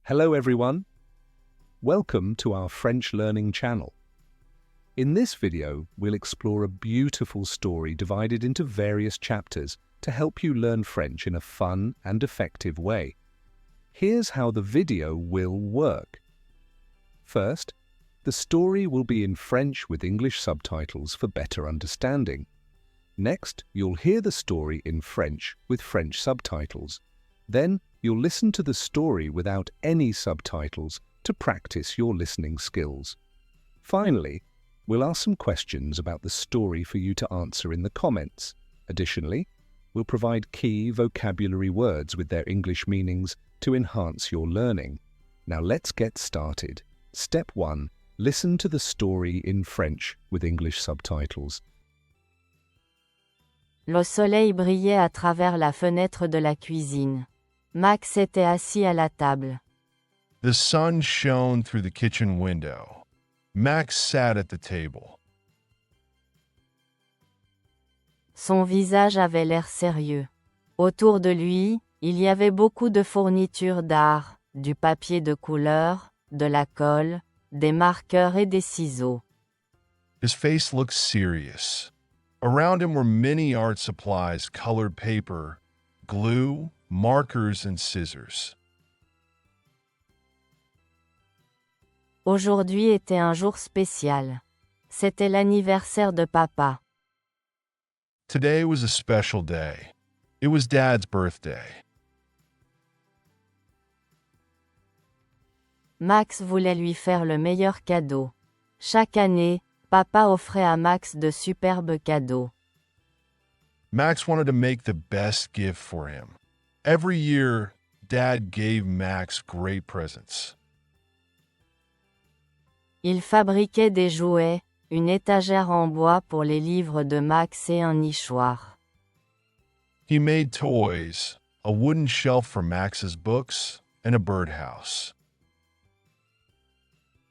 Hello everyone. Welcome to our French learning channel. In this video, we'll explore a beautiful story divided into various chapters to help you learn French in a fun and effective way. Here's how the video will work. First, the story will be in French with English subtitles for better understanding. Next, you'll hear the story in French with French subtitles. Then, you'll listen to the story without any subtitles to practice your listening skills. Finally, we'll ask some questions about the story for you to answer in the comments. Additionally, we'll provide key vocabulary words with their English meanings to enhance your learning. Now let's get started. Step 1. Listen to the story in French with English subtitles. Le soleil brillait à travers la fenêtre de la cuisine. Max était assis à la table. The sun shone through the kitchen window. Max sat at the table. Son visage avait l'air sérieux. Autour de lui, il y avait beaucoup de fournitures d'art, du papier de couleur, de la colle, des marqueurs et des ciseaux. His face looked serious. Around him were many art supplies, colored paper, glue, markers, and scissors. Aujourd'hui était un jour spécial. C'était l'anniversaire de papa. Today was a special day. It was Dad's birthday. Max voulait lui faire le meilleur cadeau. Chaque année, papa offrait à Max de superbes cadeaux. Max wanted to make the best gift for him. Every year, Dad gave Max great presents. Il fabriquait des jouets, une étagère en bois pour les livres de Max et un nichoir. He made toys, a wooden shelf for Max's books, and a birdhouse.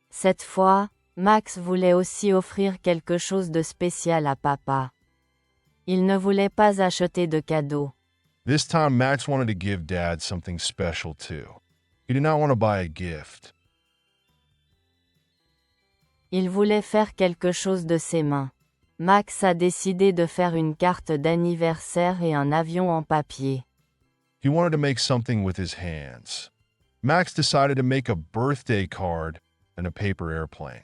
Cette fois, Max voulait aussi offrir quelque chose de spécial à papa. Il ne voulait pas acheter de cadeaux. This time, Max wanted to give Dad something special too. He did not want to buy a gift. Il voulait faire quelque chose de ses mains. Max a décidé de faire une carte d'anniversaire et un avion en papier. He wanted to make something with his hands. Max decided to make a birthday card and a paper airplane.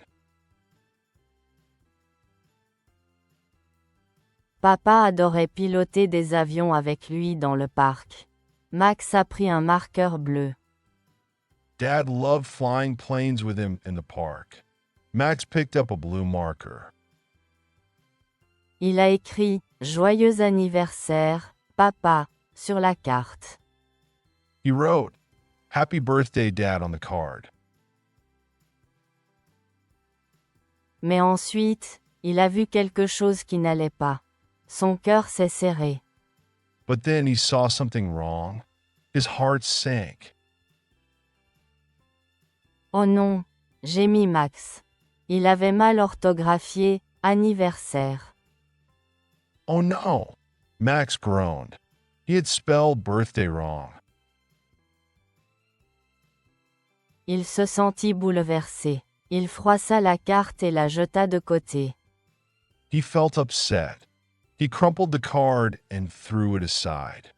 Papa adorait piloter des avions avec lui dans le parc. Max a pris un marqueur bleu. Dad loved flying planes with him in the park. Max picked up a blue marker. Il a écrit « Joyeux anniversaire, papa » sur la carte. He wrote, "Happy birthday, Dad," on the card. Mais ensuite, il a vu quelque chose qui n'allait pas. Son cœur s'est serré. But then he saw something wrong. His heart sank. Oh non, gémit Max. Il avait mal orthographié « anniversaire ». Oh no, Max groaned. He had spelled birthday wrong. Il se sentit bouleversé. Il froissa la carte et la jeta de côté. He felt upset. He crumpled the card and threw it aside.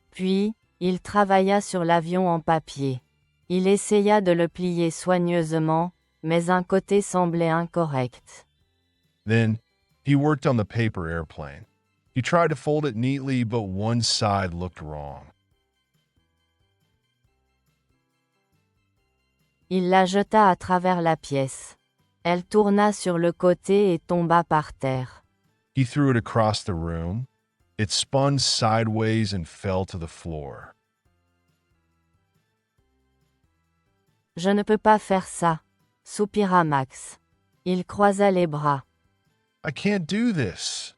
Puis, il travailla sur l'avion en papier. Il essaya de le plier soigneusement, mais un côté semblait incorrect. Then, he worked on the paper airplane. He tried to fold it neatly, but one side looked wrong. Il la jeta à travers la pièce. Elle tourna sur le côté et tomba par terre. He threw it across the room. It spun sideways and fell to the floor. Je ne peux pas faire ça, soupira Max. Il croisa les bras. I can't do this.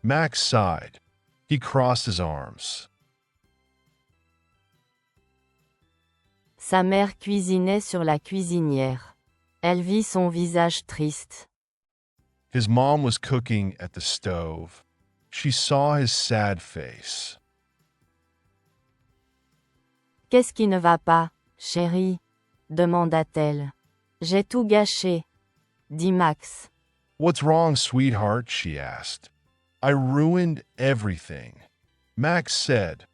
Max sighed. He crossed his arms. Sa mère cuisinait sur la cuisinière. Elle vit son visage triste. His mom was cooking at the stove. She saw his sad face. Qu'est-ce qui ne va pas, chérie? Demanda-t-elle. J'ai tout gâché, dit Max. What's wrong, sweetheart? She asked. I ruined everything. Max said.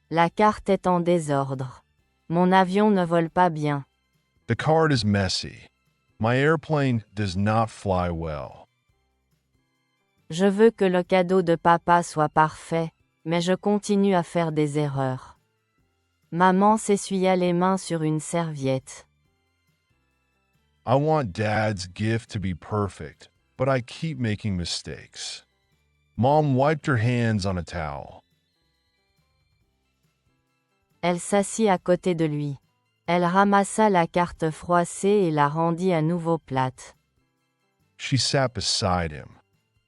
La carte est en désordre. Mon avion ne vole pas bien. The card is messy. My airplane does not fly well. Je veux que le cadeau de papa soit parfait, mais je continue à faire des erreurs. Maman s'essuya les mains sur une serviette. I want Dad's gift to be perfect, but I keep making mistakes. Mom wiped her hands on a towel. Elle s'assit à côté de lui. Elle ramassa la carte froissée et la rendit à nouveau plate. She sat beside him.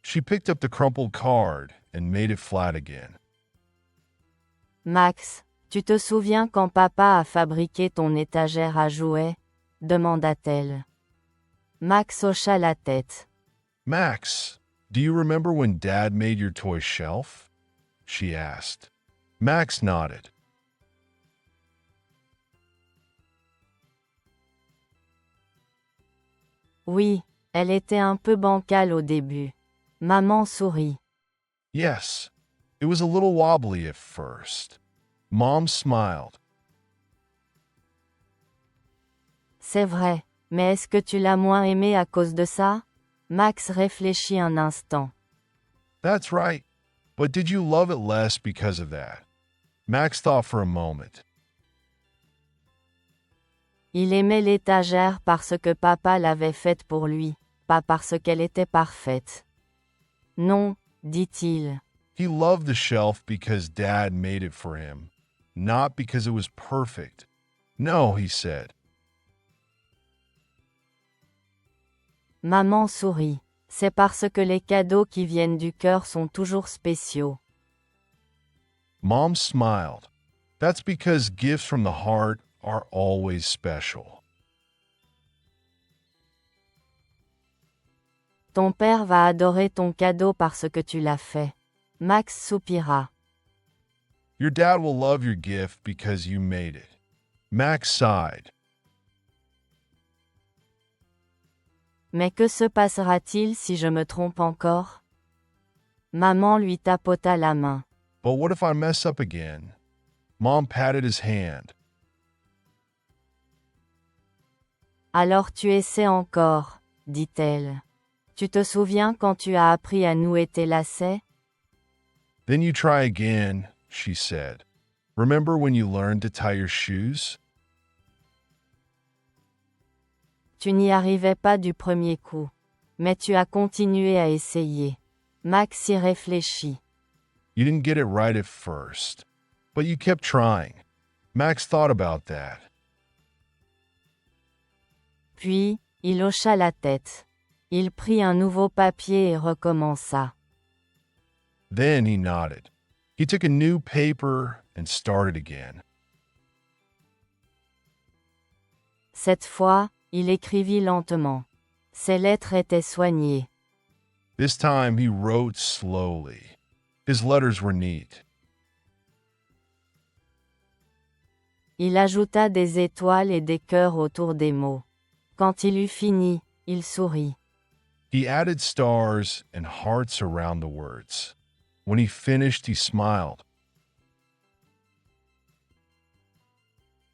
She picked up the crumpled card and made it flat again. Max, tu te souviens quand papa a fabriqué ton étagère à jouets? Demanda-t-elle. Max hocha la tête. Max, do you remember when Dad made your toy shelf? She asked. Max nodded. Oui, elle était un peu bancale au début. Maman sourit. Yes, it was a little wobbly at first. Mom smiled. C'est vrai, mais est-ce que tu l'as moins aimé à cause de ça? Max réfléchit un instant. That's right. But did you love it less because of that? Max thought for a moment. Il aimait l'étagère parce que papa l'avait faite pour lui, pas parce qu'elle était parfaite. Non, dit-il. He loved the shelf because Dad made it for him, not because it was perfect. No, he said. Maman sourit. C'est parce que les cadeaux qui viennent du cœur sont toujours spéciaux. Mom smiled. That's because gifts from the heart are always special. Ton père va adorer ton cadeau parce que tu l'as fait. Max soupira. Your dad will love your gift because you made it. Max sighed. Mais que se passera-t-il si je me trompe encore? Maman lui tapota la main. But what if I mess up again? Mom patted his hand. Alors tu essaies encore, dit-elle. Tu te souviens quand tu as appris à nouer tes lacets? Then you try again, she said. Remember when you learned to tie your shoes? Tu n'y arrivais pas du premier coup. Mais tu as continué à essayer. Max y réfléchit. You didn't get it right at first, but you kept trying. Max thought about that. Puis, il hocha la tête. Il prit un nouveau papier et recommença. Then he nodded. He took a new paper and started again. Cette fois, il écrivit lentement. Ses lettres étaient soignées. This time he wrote slowly. His letters were neat. Il ajouta des étoiles et des cœurs autour des mots. Quand il eut fini, il sourit. He added stars and hearts around the words. When he finished, he smiled.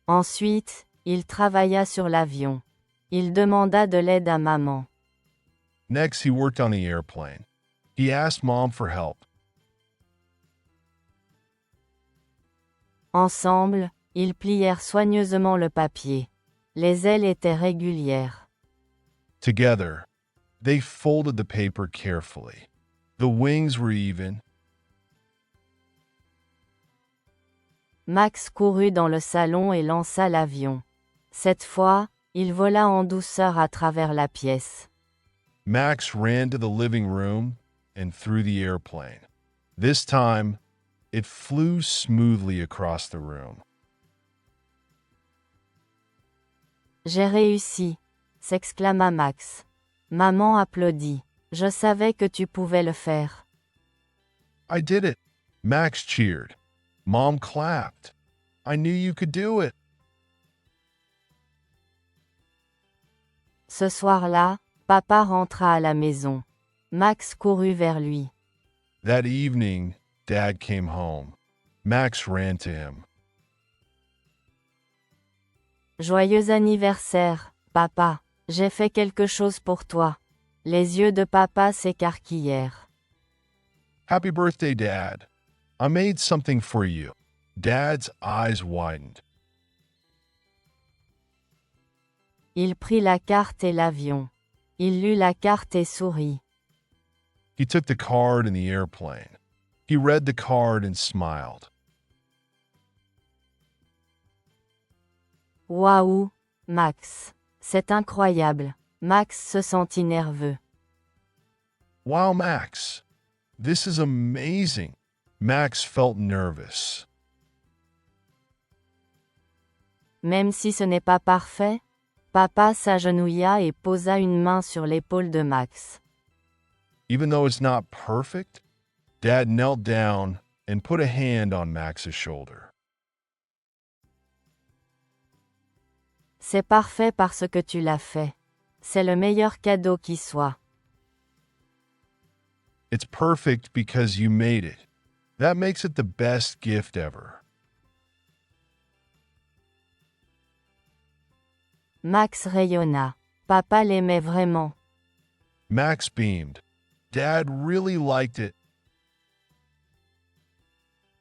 Ensuite, il travailla sur l'avion. Il demanda de l'aide à maman. Next, he worked on the airplane. He asked Mom for help. Ensemble, ils plièrent soigneusement le papier. Les ailes étaient régulières. Together, they folded the paper carefully. The wings were even. Max courut dans le salon et lança l'avion. Cette fois, il vola en douceur à travers la pièce. Max ran to the living room and through the airplane. This time, it flew smoothly across the room. J'ai réussi, s'exclama Max. Maman applaudit. Je savais que tu pouvais le faire. I did it, Max cheered. Mom clapped. I knew you could do it. Ce soir-là, papa rentra à la maison. Max courut vers lui. That evening, Dad came home. Max ran to him. Joyeux anniversaire, papa. J'ai fait quelque chose pour toi. Les yeux de papa s'écarquillèrent. Happy birthday, Dad. I made something for you. Dad's eyes widened. Il prit la carte et l'avion. Il lut la carte et sourit. He took the card and the airplane. He read the card and smiled. Waouh, Max. C'est incroyable. Max se sentit nerveux. Wow, Max. This is amazing. Max felt nervous. Même si ce n'est pas parfait, papa s'agenouilla et posa une main sur l'épaule de Max. Even though it's not perfect, Dad knelt down and put a hand on Max's shoulder. C'est parfait parce que tu l'as fait. C'est le meilleur cadeau qui soit. It's perfect because you made it. That makes it the best gift ever. Max rayonna. Papa l'aimait vraiment. Max beamed. Dad really liked it.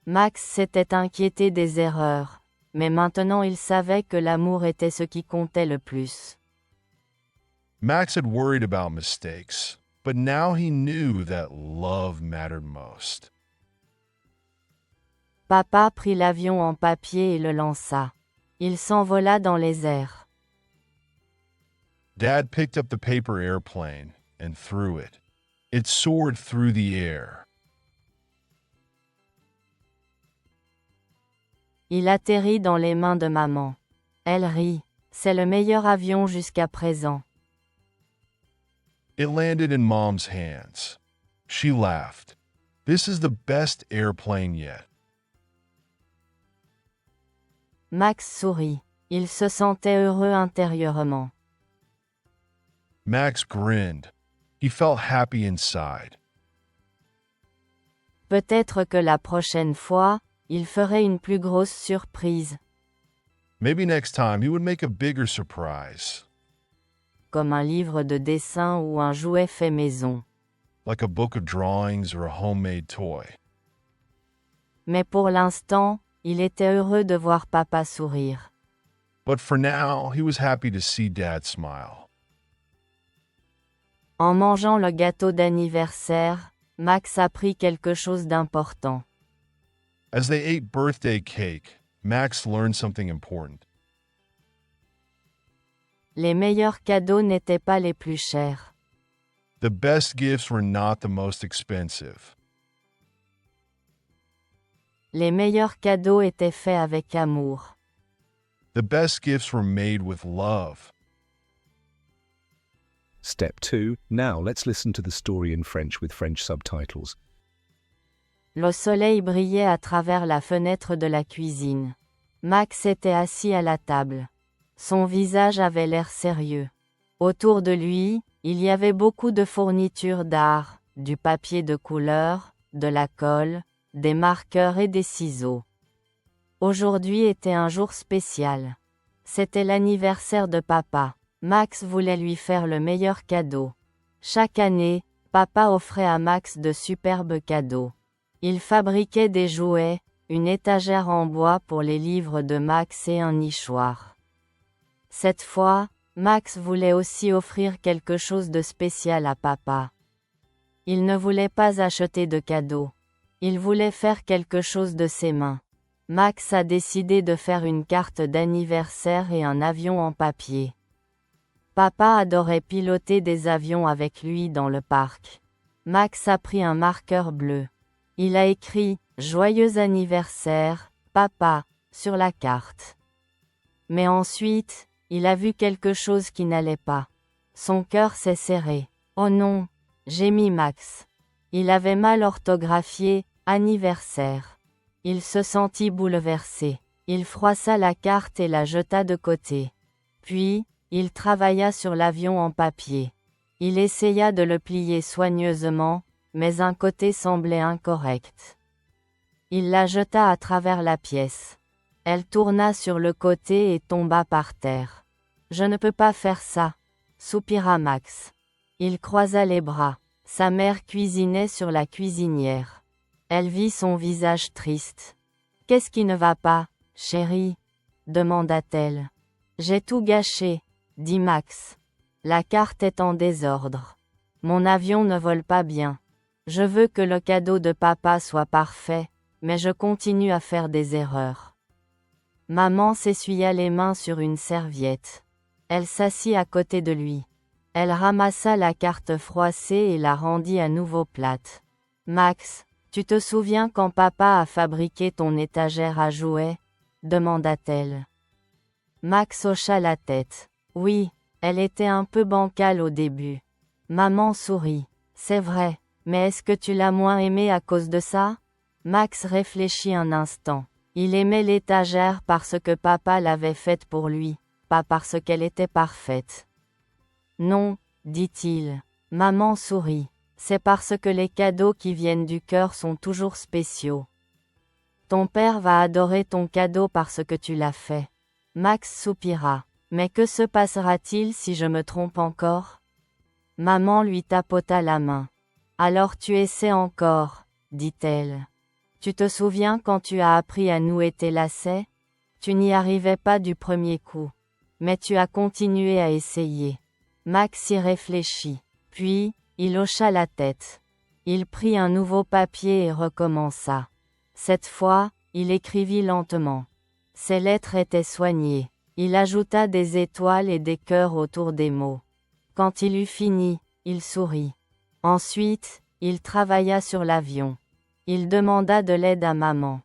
Max s'était inquiété des erreurs, mais maintenant il savait que l'amour était ce qui comptait le plus. Max had worried about mistakes, but now he knew that love mattered most. Papa prit l'avion en papier et le lança. Il s'envola dans les airs. Dad picked up the paper airplane and threw it. It soared through the air. Il atterrit dans les mains de maman. Elle rit. C'est le meilleur avion jusqu'à présent. It landed in Mom's hands. She laughed. This is the best airplane yet. Max sourit. Il se sentait heureux intérieurement. Max grinned. He felt happy inside. Peut-être que la prochaine fois, il ferait une plus grosse surprise, Maybe next time he would make a bigger surprise, comme un livre de dessin ou un jouet fait maison. like a book of drawings or a homemade toy. Mais pour l'instant, il était heureux de voir papa sourire. But for now, he was happy to see Dad smile. En mangeant le gâteau d'anniversaire, Max apprit quelque chose d'important. As they ate birthday cake, Max learned something important. Les meilleurs cadeaux n'étaient pas les plus chers. The best gifts were not the most expensive. Les meilleurs cadeaux étaient faits avec amour. The best gifts were made with love. Step 2. Now let's listen to the story in French with French subtitles. Le soleil brillait à travers la fenêtre de la cuisine. Max était assis à la table. Son visage avait l'air sérieux. Autour de lui, il y avait beaucoup de fournitures d'art, du papier de couleur, de la colle, des marqueurs et des ciseaux. Aujourd'hui était un jour spécial. C'était l'anniversaire de papa. Max voulait lui faire le meilleur cadeau. Chaque année, papa offrait à Max de superbes cadeaux. Il fabriquait des jouets, une étagère en bois pour les livres de Max et un nichoir. Cette fois, Max voulait aussi offrir quelque chose de spécial à papa. Il ne voulait pas acheter de cadeaux. Il voulait faire quelque chose de ses mains. Max a décidé de faire une carte d'anniversaire et un avion en papier. Papa adorait piloter des avions avec lui dans le parc. Max a pris un marqueur bleu. Il a écrit « Joyeux anniversaire, papa » sur la carte. Mais ensuite, il a vu quelque chose qui n'allait pas. Son cœur s'est serré. « Oh non !» gémit Max. Il avait mal orthographié Anniversaire. Il se sentit bouleversé. Il froissa la carte et la jeta de côté. Puis, il travailla sur l'avion en papier. Il essaya de le plier soigneusement, mais un côté semblait incorrect. Il la jeta à travers la pièce. Elle tourna sur le côté et tomba par terre. « Je ne peux pas faire ça », soupira Max. Il croisa les bras. Sa mère cuisinait sur la cuisinière. Elle vit son visage triste. « Qu'est-ce qui ne va pas, chérie ?» demanda-t-elle. « J'ai tout gâché, » dit Max. « La carte est en désordre. Mon avion ne vole pas bien. Je veux que le cadeau de papa soit parfait, mais je continue à faire des erreurs. » Maman s'essuya les mains sur une serviette. Elle s'assit à côté de lui. Elle ramassa la carte froissée et la rendit à nouveau plate. « Max, tu te souviens quand papa a fabriqué ton étagère à jouets ?» demanda-t-elle. Max hocha la tête. Oui, elle était un peu bancale au début. Maman sourit. « C'est vrai, mais est-ce que tu l'as moins aimée à cause de ça ?» Max réfléchit un instant. Il aimait l'étagère parce que papa l'avait faite pour lui, pas parce qu'elle était parfaite. Non, dit-il. Maman sourit. C'est parce que les cadeaux qui viennent du cœur sont toujours spéciaux. Ton père va adorer ton cadeau parce que tu l'as fait. Max soupira. Mais que se passera-t-il si je me trompe encore ? Maman lui tapota la main. Alors tu essaies encore, dit-elle. Tu te souviens quand tu as appris à nouer tes lacets ? Tu n'y arrivais pas du premier coup. Mais tu as continué à essayer. Max y réfléchit. Puis, il hocha la tête. Il prit un nouveau papier et recommença. Cette fois, il écrivit lentement. Ses lettres étaient soignées. Il ajouta des étoiles et des cœurs autour des mots. Quand il eut fini, il sourit. Ensuite, il travailla sur l'avion. Il demanda de l'aide à maman.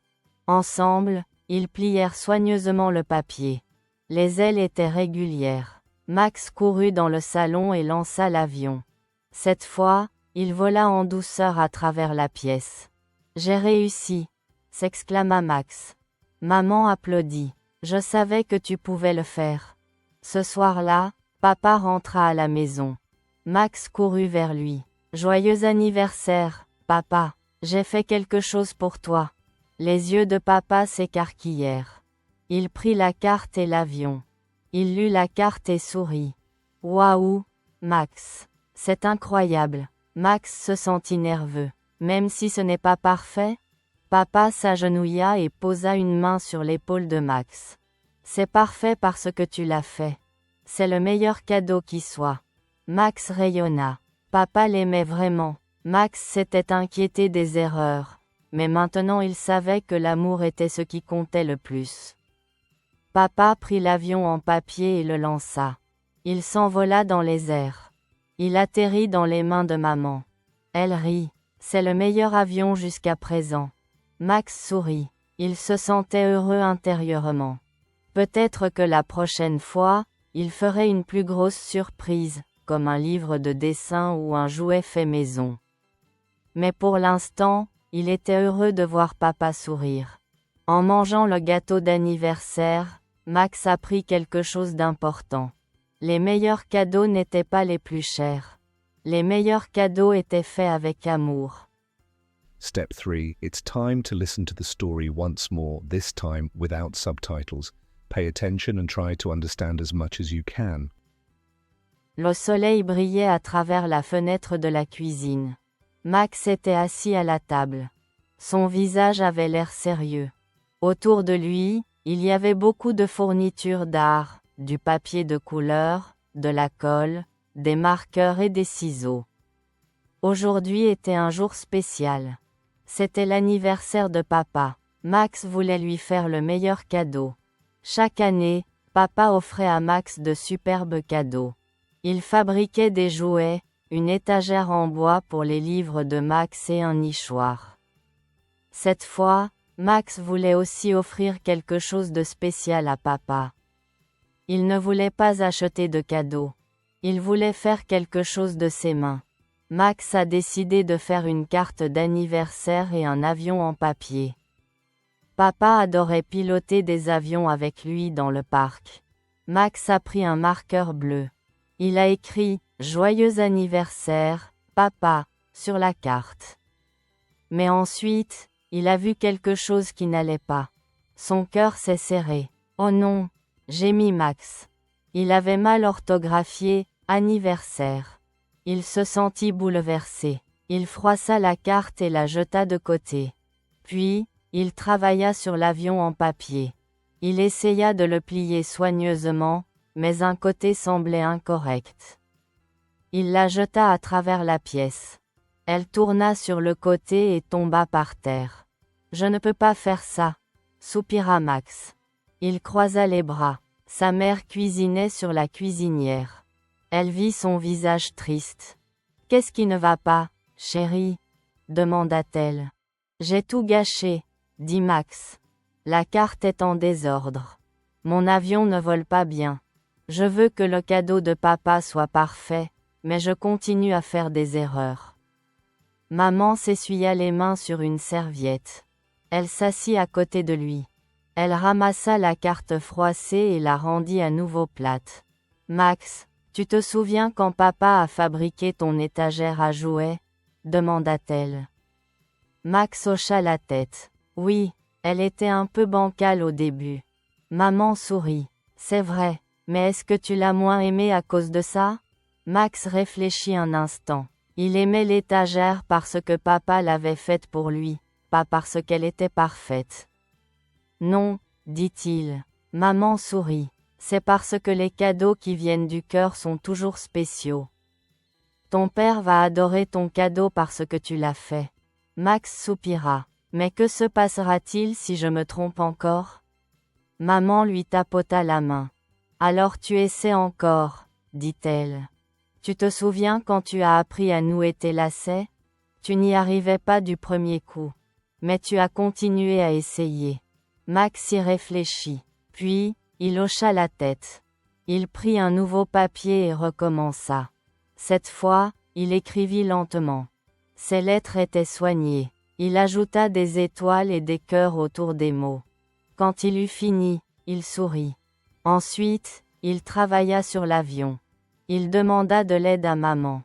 Ensemble, ils plièrent soigneusement le papier. Les ailes étaient régulières. Max courut dans le salon et lança l'avion. Cette fois, il vola en douceur à travers la pièce. « J'ai réussi !» s'exclama Max. Maman applaudit. « Je savais que tu pouvais le faire. » Ce soir-là, papa rentra à la maison. Max courut vers lui. « Joyeux anniversaire, papa. J'ai fait quelque chose pour toi. » Les yeux de papa s'écarquillèrent. Il prit la carte et l'avion. Il lut la carte et sourit. « Waouh, Max. C'est incroyable. » Max se sentit nerveux. « Même si ce n'est pas parfait ?» Papa s'agenouilla et posa une main sur l'épaule de Max. « C'est parfait parce que tu l'as fait. C'est le meilleur cadeau qui soit. » Max rayonna. Papa l'aimait vraiment. Max s'était inquiété des erreurs, mais maintenant il savait que l'amour était ce qui comptait le plus. Papa prit l'avion en papier et le lança. Il s'envola dans les airs. Il atterrit dans les mains de maman. Elle rit. C'est le meilleur avion jusqu'à présent. Max sourit. Il se sentait heureux intérieurement. Peut-être que la prochaine fois, il ferait une plus grosse surprise, comme un livre de dessin ou un jouet fait maison. Mais pour l'instant, il était heureux de voir papa sourire. En mangeant le gâteau d'anniversaire, Max apprit quelque chose d'important. Les meilleurs cadeaux n'étaient pas les plus chers. Les meilleurs cadeaux étaient faits avec amour. Step 3. It's time to listen to the story once more, this time without subtitles. Pay attention and try to understand as much as you can. Le soleil brillait à travers la fenêtre de la cuisine. Max était assis à la table. Son visage avait l'air sérieux. Autour de lui, il y avait beaucoup de fournitures d'art, du papier de couleur, de la colle, des marqueurs et des ciseaux. Aujourd'hui était un jour spécial. C'était l'anniversaire de papa. Max voulait lui faire le meilleur cadeau. Chaque année, papa offrait à Max de superbes cadeaux. Il fabriquait des jouets, une étagère en bois pour les livres de Max et un nichoir. Cette fois, Max voulait aussi offrir quelque chose de spécial à papa. Il ne voulait pas acheter de cadeaux. Il voulait faire quelque chose de ses mains. Max a décidé de faire une carte d'anniversaire et un avion en papier. Papa adorait piloter des avions avec lui dans le parc. Max a pris un marqueur bleu. Il a écrit « Joyeux anniversaire, papa » sur la carte. Mais ensuite, il a vu quelque chose qui n'allait pas. Son cœur s'est serré. « Oh non !» gémit Max. Il avait mal orthographié « anniversaire ». Il se sentit bouleversé. Il froissa la carte et la jeta de côté. Puis, il travailla sur l'avion en papier. Il essaya de le plier soigneusement, mais un côté semblait incorrect. Il la jeta à travers la pièce. Elle tourna sur le côté et tomba par terre. « Je ne peux pas faire ça », soupira Max. Il croisa les bras. Sa mère cuisinait sur la cuisinière. Elle vit son visage triste. « Qu'est-ce qui ne va pas, chérie ?» demanda-t-elle. « J'ai tout gâché », dit Max. « La carte est en désordre. Mon avion ne vole pas bien. Je veux que le cadeau de papa soit parfait, mais je continue à faire des erreurs. » Maman s'essuya les mains sur une serviette. Elle s'assit à côté de lui. Elle ramassa la carte froissée et la rendit à nouveau plate. « Max, tu te souviens quand papa a fabriqué ton étagère à jouets ?» demanda-t-elle. Max hocha la tête. Oui, elle était un peu bancale au début. Maman sourit. C'est vrai, mais est-ce que tu l'as moins aimée à cause de ça? Max réfléchit un instant. Il aimait l'étagère parce que papa l'avait faite pour lui, pas parce qu'elle était parfaite. Non, dit-il. Maman sourit. C'est parce que les cadeaux qui viennent du cœur sont toujours spéciaux. Ton père va adorer ton cadeau parce que tu l'as fait. Max soupira. Mais que se passera-t-il si je me trompe encore? Maman lui tapota la main. Alors tu essaies encore, dit-elle. Tu te souviens quand tu as appris à nouer tes lacets? Tu n'y arrivais pas du premier coup. Mais tu as continué à essayer. Max y réfléchit. Puis, il hocha la tête. Il prit un nouveau papier et recommença. Cette fois, il écrivit lentement. Ses lettres étaient soignées. Il ajouta des étoiles et des cœurs autour des mots. Quand il eut fini, il sourit. Ensuite, il travailla sur l'avion. Il demanda de l'aide à maman.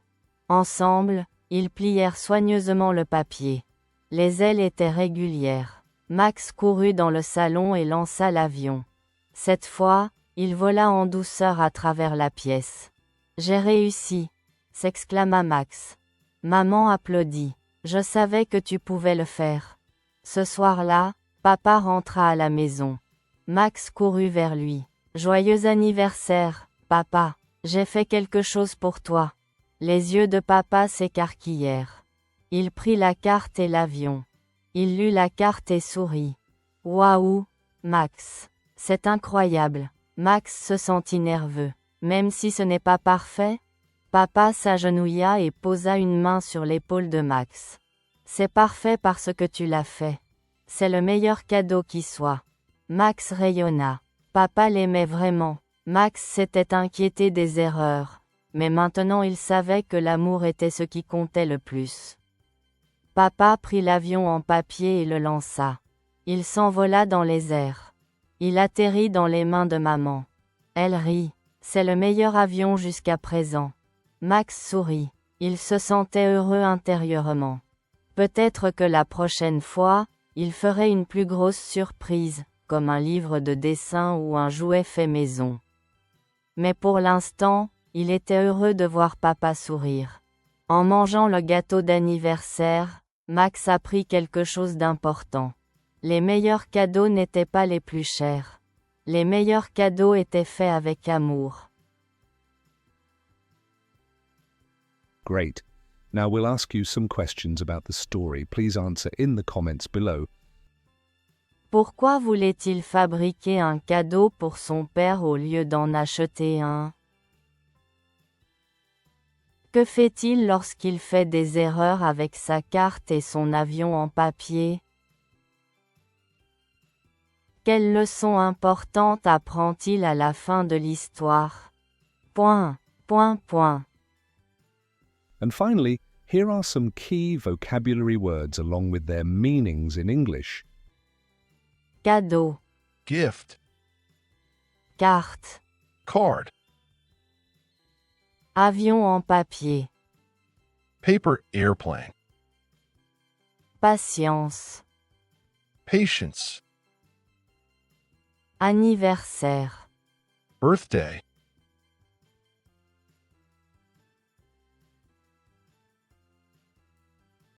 Ensemble, ils plièrent soigneusement le papier. Les ailes étaient régulières. Max courut dans le salon et lança l'avion. Cette fois, il vola en douceur à travers la pièce. « J'ai réussi !» s'exclama Max. Maman applaudit. « Je savais que tu pouvais le faire. » Ce soir-là, papa rentra à la maison. Max courut vers lui. « Joyeux anniversaire, papa. J'ai fait quelque chose pour toi. » Les yeux de papa s'écarquillèrent. Il prit la carte et l'avion. Il lut la carte et sourit. « Waouh, Max. C'est incroyable. » Max se sentit nerveux. « Même si ce n'est pas parfait ?» Papa s'agenouilla et posa une main sur l'épaule de Max. « C'est parfait parce que tu l'as fait. C'est le meilleur cadeau qui soit. » Max rayonna. Papa l'aimait vraiment. Max s'était inquiété des erreurs, mais maintenant il savait que l'amour était ce qui comptait le plus. Papa prit l'avion en papier et le lança. Il s'envola dans les airs. Il atterrit dans les mains de maman. Elle rit. C'est le meilleur avion jusqu'à présent. Max sourit. Il se sentait heureux intérieurement. Peut-être que la prochaine fois, il ferait une plus grosse surprise, comme un livre de dessin ou un jouet fait maison. Mais pour l'instant, il était heureux de voir papa sourire. En mangeant le gâteau d'anniversaire, Max apprit quelque chose d'important. Les meilleurs cadeaux n'étaient pas les plus chers. Les meilleurs cadeaux étaient faits avec amour. Great. Now we'll ask you some questions about the story. Please answer in the comments below. Pourquoi voulait-il fabriquer un cadeau pour son père au lieu d'en acheter un? Que fait-il lorsqu'il fait des erreurs avec sa carte et son avion en papier? Quelle leçon importante apprend-il à la fin de l'histoire? And finally, Here are some key vocabulary words along with their meanings in English. cadeau, gift, carte, card, avion en papier, paper airplane, patience, patience, anniversaire, birthday,